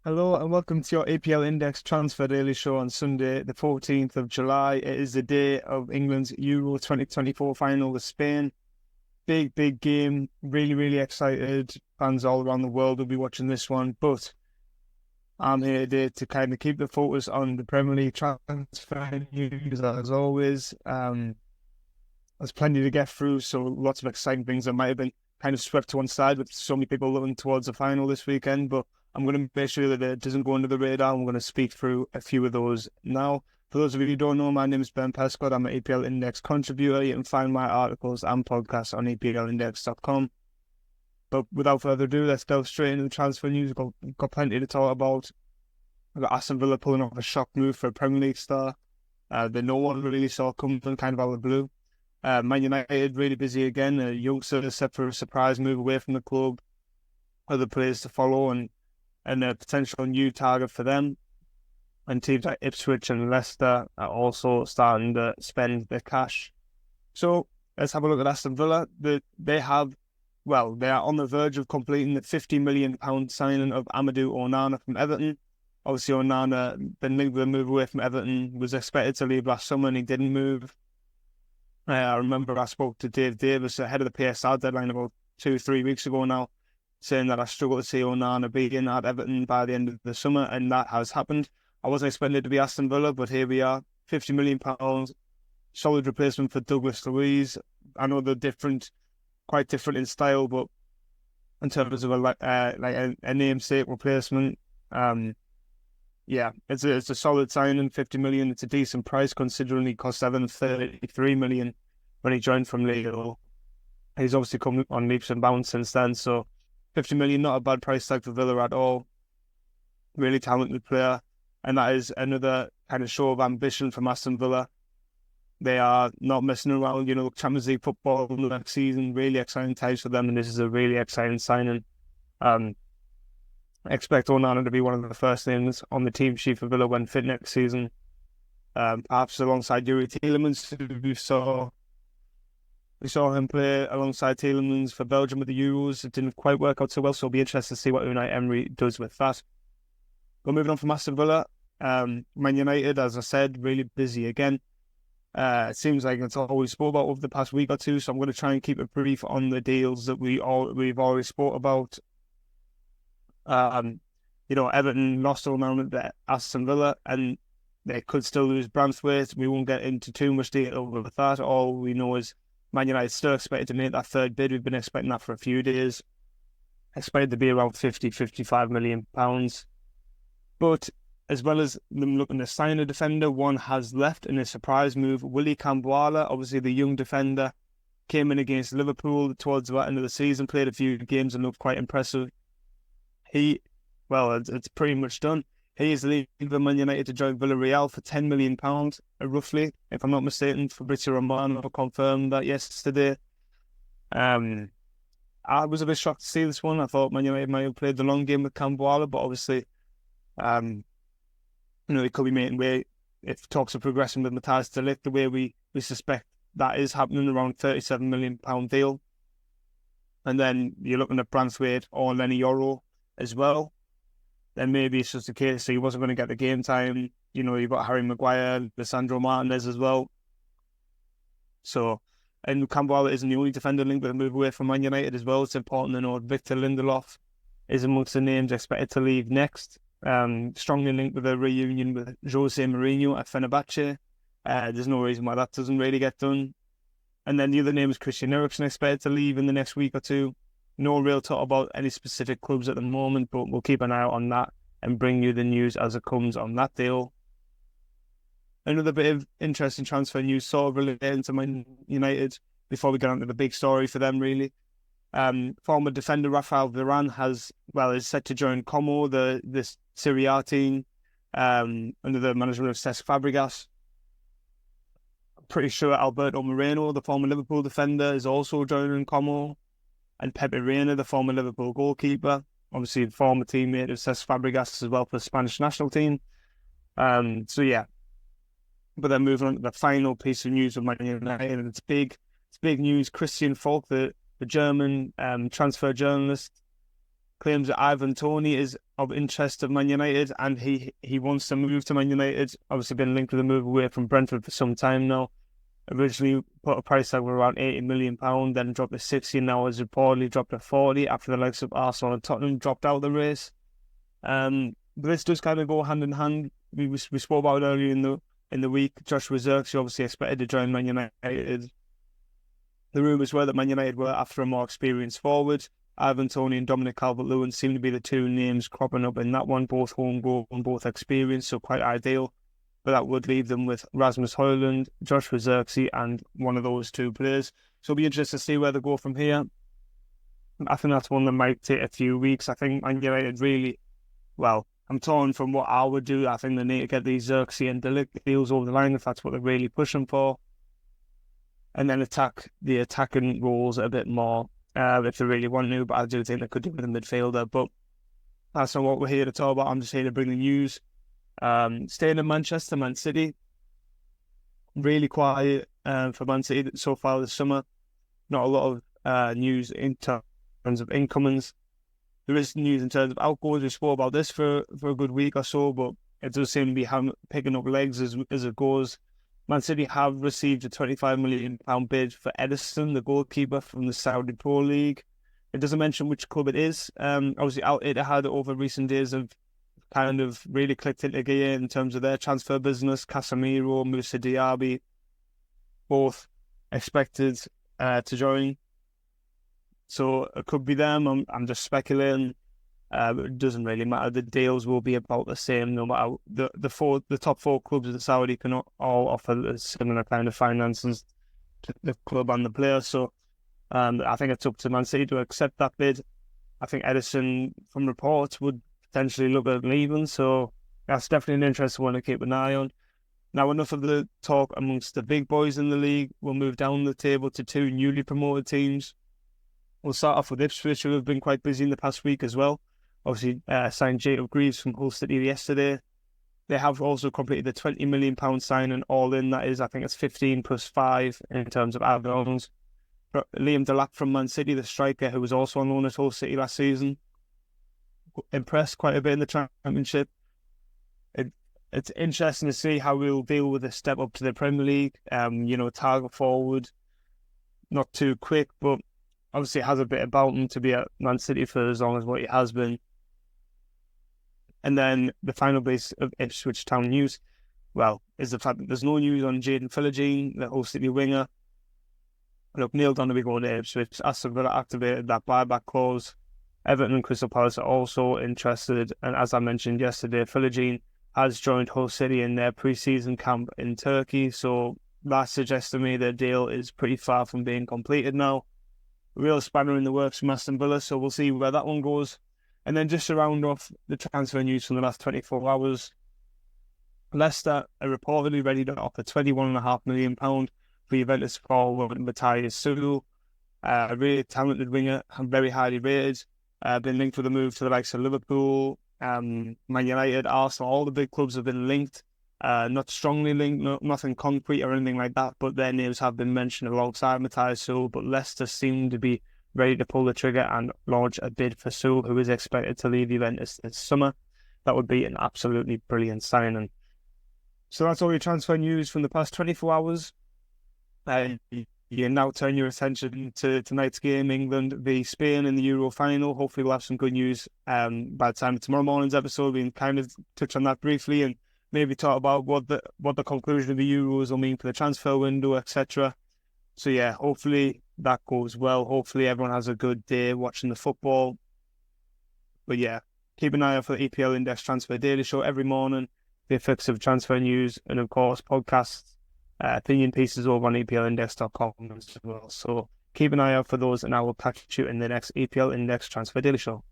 Hello and welcome to your APL Index Transfer Daily Show on Sunday, the 14th of July. It is the day of England's Euro 2024 final with Spain. Big game. Really excited. Fans all around the world will be watching this one. But I'm here today to kind of keep the focus on the Premier League transfer news as always. There's plenty to get through, so lots of exciting things that might have been kind of swept to one side with so many people looking towards the final this weekend. But I'm going to make sure that it doesn't go under the radar. I'm going to speak through a few of those now. For those of you who don't know, my name is Ben Pescod. I'm an APL Index contributor. You can find my articles and podcasts on aplindex.com. But without further ado, let's delve straight into the transfer news. We've got plenty to talk about. We've got Aston Villa pulling off a shock move for a Premier League star that no one really saw coming kind of out of the blue. Man United really busy again. A youngster set for a surprise move away from the club. Other players to follow and a potential new target for them. And teams like Ipswich and Leicester are also starting to spend their cash. So let's have a look at Aston Villa. They are on the verge of completing the £50 million signing of Amadou Onana from Everton. Obviously, Onana, been linked with a move away from Everton, was expected to leave last summer and he didn't move. I remember I spoke to Dave Davis ahead of the PSR deadline about 2-3 weeks ago now, saying that I struggle to see Onana being at Everton by the end of the summer, and that has happened. I wasn't expecting it to be Aston Villa, but here we are. £50 million, solid replacement for Douglas Luiz. I know they're quite different in style, but in terms of a namesake replacement, it's a solid signing. £50 million. It's a decent price considering he cost £33 million when he joined from Lille. He's obviously come on leaps and bounds since then, so £50 million, not a bad price tag for Villa at all. Really talented player, and that is another kind of show of ambition from Aston Villa. They are not messing around, Champions League football next season. Really exciting times for them, and this is a really exciting signing. I expect Onana to be one of the first things on the team sheet for Villa when fit next season. Perhaps alongside Yuri Tielemans, who we saw him play alongside Tielemans for Belgium with the Euros. It didn't quite work out so well, so it'll be interesting to see what Unai Emery does with that. But moving on from Aston Villa, Man United, as I said, really busy again. It seems like it's all we spoke about over the past week or two, so I'm going to try and keep it brief on the deals that we've already spoke about. Everton lost all round at Aston Villa, and they could still lose Braithwaite. We won't get into too much detail with that. All we know is Man United still expected to make that third bid. We've been expecting that for a few days. Expected to be around £50-55 million. But as well as them looking to sign a defender, one has left in a surprise move. Willy Cambuala, obviously the young defender, came in against Liverpool towards the end of the season, played a few games and looked quite impressive. It's pretty much done. He is leaving Man United to join Villarreal for £10 million, roughly, if I'm not mistaken. Fabrizio Romano confirmed that yesterday. I was a bit shocked to see this one. I thought Man United might have played the long game with Cambuala, but obviously, he could be making way if talks are progressing with Matthias de Ligt, the way we suspect that is happening, around £37 million deal. And then you're looking at Braithwaite or Lenny Yoro as well. Then maybe it's just a case that he wasn't going to get the game time. You've got Harry Maguire, Lisandro Martinez as well. So, and Cambuala isn't the only defender linked with a move away from Man United as well. It's important to note Victor Lindelof is amongst the names expected to leave next. Strongly linked with a reunion with Jose Mourinho at Fenerbahce. There's no reason why that doesn't really get done. And then the other name is Christian Eriksen, expected to leave in the next week or two. No real talk about any specific clubs at the moment, but we'll keep an eye out on that and bring you the news as it comes on that deal. Another bit of interesting transfer news sort of relating to Man United before we get on to the big story for them, really. Former defender Rafael Varane is set to join Como, the Serie A team, under the management of Cesc Fabregas. I'm pretty sure Alberto Moreno, the former Liverpool defender, is also joining Como. And Pepe Reina, the former Liverpool goalkeeper, obviously the former teammate of Cesc Fabregas as well for the Spanish national team. But then moving on to the final piece of news of Man United, and it's big news. Christian Falk, the German transfer journalist, claims that Ivan Toney is of interest of Man United, and he wants to move to Man United. Obviously been linked with a move away from Brentford for some time now. Originally put a price tag of around £80 million, then dropped to 60, now has reportedly dropped to 40 after the likes of Arsenal and Tottenham dropped out of the race. But this does kind of go hand in hand. We spoke about it earlier in the week. Josh Zirkzee obviously expected to join Man United. The rumours were that Man United were after a more experienced forward. Ivan Toney and Dominic Calvert-Lewin seem to be the two names cropping up in that one, both homegrown, both experienced, so quite ideal. But that would leave them with Rasmus Højlund, Josh Zirkzee, and one of those two players. So it'll be interesting to see where they go from here. I think that's one that might take a few weeks. I think Man United really, well, I'm torn from what I would do. I think they need to get these Zirkzee and Delict deals over the line if that's what they're really pushing for. And then attack the attacking roles a bit more. If they really want to, but I do think they could do with a midfielder. But that's not what we're here to talk about. I'm just here to bring the news. Staying in Manchester, Man City. Really quiet for Man City so far this summer. Not a lot of news in terms of incomings. There is news in terms of outgoings. We spoke about this for a good week or so, but it does seem to be picking up legs as it goes. Man City have received a £25 million bid for Ederson, the goalkeeper from the Saudi Pro League. It doesn't mention which club it is. Obviously, Al Ittihad over recent days have kind of really clicked into gear in terms of their transfer business. Casemiro, Moussa Diaby, both expected to join. So it could be them. I'm just speculating. It doesn't really matter. The deals will be about the same no matter. The top four clubs of the Saudi can all offer a similar kind of finances to the club and the player. So I think it's up to Man City to accept that bid. I think Ederson, from reports, would potentially look at leaving. So that's definitely an interesting one to keep an eye on. Now, enough of the talk amongst the big boys in the league. We'll move down the table to two newly promoted teams. We'll start off with Ipswich, who have been quite busy in the past week as well. Obviously, signed Jacob Greaves from Hull City yesterday. They have also completed the £20 million signing all in. That is, I think it's 15 plus 5 in terms of add-ons. Liam Delap from Man City, the striker who was also on loan at Hull City last season, impressed quite a bit in the Championship. It's interesting to see how we'll deal with a step up to the Premier League. Target forward, not too quick, but obviously has a bit about him to be at Man City for as long as what he has been. And then the final base of Ipswich Town news, is the fact that there's no news on Jaden Philogene, the Hull City winger. Look, Neil Donoghue going to Ipswich. Aston Villa activated that buyback clause. Everton and Crystal Palace are also interested. And as I mentioned yesterday, Philogene has joined Hull City in their pre-season camp in Turkey. So that suggests to me their deal is pretty far from being completed now. Real spanner in the works from Aston Villa, so we'll see where that one goes. And then just to round off the transfer news from the last 24 hours, Leicester are reportedly ready to offer £21.5 million for Juventus forward Matthias Sulu, a really talented winger and very highly rated. Been linked with a move to the likes of Liverpool, Man United, Arsenal. All the big clubs have been linked. Not strongly linked, nothing concrete or anything like that, but their names have been mentioned alongside Matthias Sewell. But Leicester seem to be ready to pull the trigger and launch a bid for Sewell, who is expected to leave Juventus this summer. That would be an absolutely brilliant signing. So that's all your transfer news from the past 24 hours. You now turn your attention to tonight's game, England v Spain in the Euro final. Hopefully we'll have some good news by the time of tomorrow morning's episode. We can kind of touch on that briefly and maybe talk about what the conclusion of the Euros will mean for the transfer window, etc. So yeah, hopefully that goes well. Hopefully everyone has a good day watching the football. But yeah, keep an eye out for the EPL Index Transfer Daily Show every morning, the effects of transfer news, and of course podcasts, opinion pieces over on EPLindex.com as well. So keep an eye out for those, and I will catch you in the next EPL Index Transfer Daily Show.